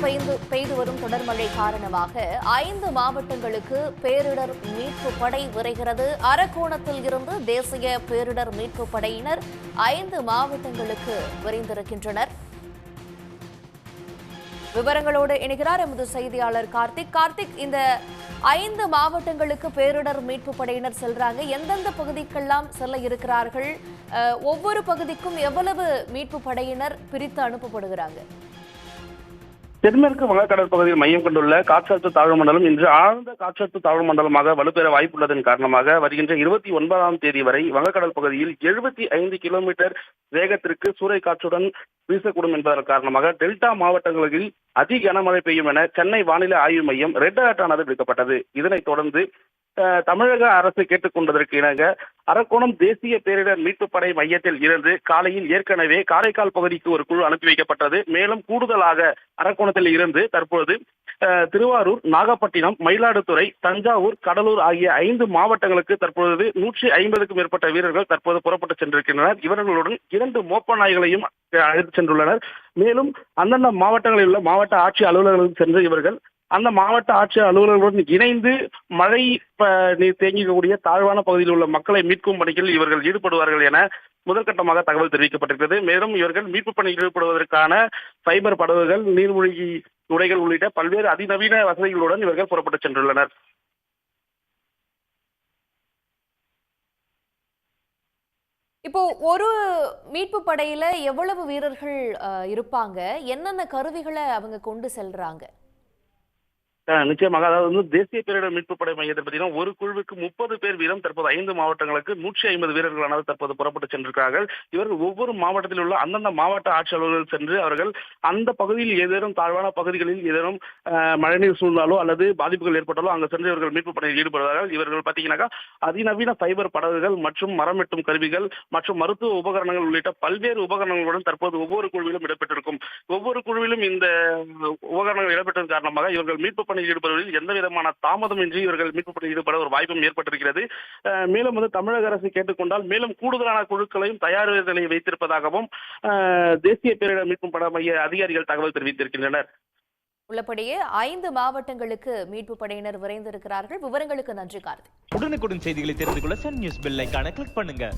பெய்து வரும் தொடர் மழை காரணமாக 5 மாவட்டங்களுக்கு பேரிடர் மீட்பு படை விரைகிறது. அரக்கோணத்தில் இருந்து தேசிய பேரிடர் மீட்பு படையினர் 5 மாவட்டங்களுக்கு விரைந்திருக்கின்றனர். விவரங்களோடு இணைகிறார் எமது செய்தியாளர் கார்த்திக். இந்த 5 மாவட்டங்களுக்கு பேரிடர் மீட்பு படையினர் செல்றாங்க. எந்தெந்த பகுதிக்கெல்லாம் செல்ல இருக்கிறார்கள்? ஒவ்வொரு பகுதிக்கும் எவ்வளவு மீட்பு படையினர் பிரித்து அனுப்பப்படுகிறாங்க? தென்மேற்கு வங்கக்கடல் பகுதியில் மையம் கொண்டுள்ள காற்றழுத்த தாழ்வு மண்டலம் இன்று ஆழ்ந்த காற்றழுத்த தாழ்வு மண்டலமாக வலுப்பெற வாய்ப்புள்ளதன் காரணமாக வருகின்ற 29ஆம் தேதி வரை வங்கக்கடல் பகுதியில் 75 கிலோமீட்டர் வேகத்திற்கு சூறைக்காற்றுடன் வீசக்கூடும் என்பதன் காரணமாக டெல்டா மாவட்டங்களில் அதி கனமழை பெய்யும் என சென்னை வானிலை ஆய்வு மையம் ரெட் அலர்ட் ஆனது விடுக்கப்பட்டது. இதனைத் தொடர்ந்து தமிழக அரசு கேட்டுக்கொண்டதற்கு இணங்க அரக்கோணம் தேசிய பேரிடர் மீட்பு படை மையத்தில் இருந்து காலையில் ஏற்கனவே காரைக்கால் பகுதிக்கு ஒரு குழு அனுப்பி வைக்கப்பட்டது. மேலும் கூடுதலாக அரக்கோணத்தில் இருந்து தற்போது திருவாரூர், நாகப்பட்டினம், மயிலாடுதுறை, தஞ்சாவூர், கடலூர் ஆகிய 5 மாவட்டங்களுக்கு தற்பொழுது 150க்கும் மேற்பட்ட வீரர்கள் தற்போது புறப்பட்டு சென்றிருக்கின்றனர். இவர்களுடன் 2 மோப்ப நாய்களையும் அழைத்து சென்றுள்ளனர். மேலும் அந்தந்த மாவட்டங்களில் உள்ள மாவட்ட ஆட்சி அலுவலர்களுக்கு சென்று இவர்கள் அந்த மாவட்ட ஆட்சியர் அலுவலர்களுடன் இணைந்து மழை நீர் தேங்கிக்கூடிய தாழ்வான பகுதியில் உள்ள மக்களை மீட்கும் பணியில் இவர்கள் ஈடுபடுவார்கள் என முதற்கட்டமாக தகவல் தெரிவிக்கப்பட்டிருக்கிறது. மேலும் இவர்கள் மீட்பு பணியில் ஈடுபடுவதற்கான ஃபைபர் படகுகள், நீர்மூழ்கி உடைகள் உள்ளிட்ட பல்வேறு அதிநவீன வசதிகளுடன் இவர்கள் புறப்பட்டு சென்றுள்ளனர். இப்போ ஒரு மீட்பு படையில எவ்வளவு வீரர்கள் இருப்பாங்க? என்னென்ன கருவிகளை அவங்க கொண்டு செல்றாங்க? நிச்சயமாக, அதாவது தேசிய பேரிடர் மீட்பு படை மையத்தை பார்த்தீங்கன்னா ஒரு குழுவுக்கு 30 பேர் வீதம் தற்போது 5 மாவட்டங்களுக்கு 150 வீரர்களானது தற்போது புறப்பட்டு சென்றிருக்கிறார்கள். இவர்கள் ஒவ்வொரு மாவட்டத்தில் உள்ள அந்தந்த மாவட்ட ஆட்சி அலுவலர்கள் சென்று அவர்கள் அந்த பகுதியில் ஏதேனும் தாழ்வான பகுதிகளில் ஏதேனும் மழைநீர் சூழ்ந்தாலோ அல்லது பாதிப்புகள் ஏற்பட்டாலோ அங்கு சென்று இவர்கள் மீட்பு பணியில் ஈடுபடுவார்கள். இவர்கள் பார்த்தீங்கன்னாக்கா அதிநவீன ஃபைபர் படகுகள் மற்றும் மரம் வெட்டும் கருவிகள் மற்றும் மருத்துவ உபகரணங்கள் உள்ளிட்ட பல்வேறு உபகரணங்களுடன் தற்போது ஒவ்வொரு குழுவிலும் இடம்பெற்றிருக்கும். ஒவ்வொரு குழுவிலும் இந்த உபகரணங்கள் இடம்பெற்றதன் காரணமாக இவர்கள் மீட்பு பணியில் ஈடுபடுவதில் எந்த விதமான தாமதமின்றி இவர்கள் மீட்பு பணியில் ஈடுபட ஒரு வாய்ப்பும் ஏற்பட்டிருக்கிறது. மேலும் தமிழக அரசு கேட்டுக்கொண்டால் மேலும் கூடுதலான குழுக்களையும் தயார் நிலையில் வைத்திருப்பதாகவும் தேசிய பேரிடர் மீட்பு படை மைய அதிகாரிகள் தகவல் தெரிவித்திருக்கின்றனர். உள்ளபடியே 5 மாவட்டங்களுக்கு மீட்பு படையினர் விரைந்திருக்கிறார்கள். விவரங்களுக்கு நன்றி கார்த்திக். உடனுக்குடன் செய்திகளை தெரிந்து கொள்ள சன் நியூஸ் பெல் ஐகானை கிளிக் பண்ணுங்க.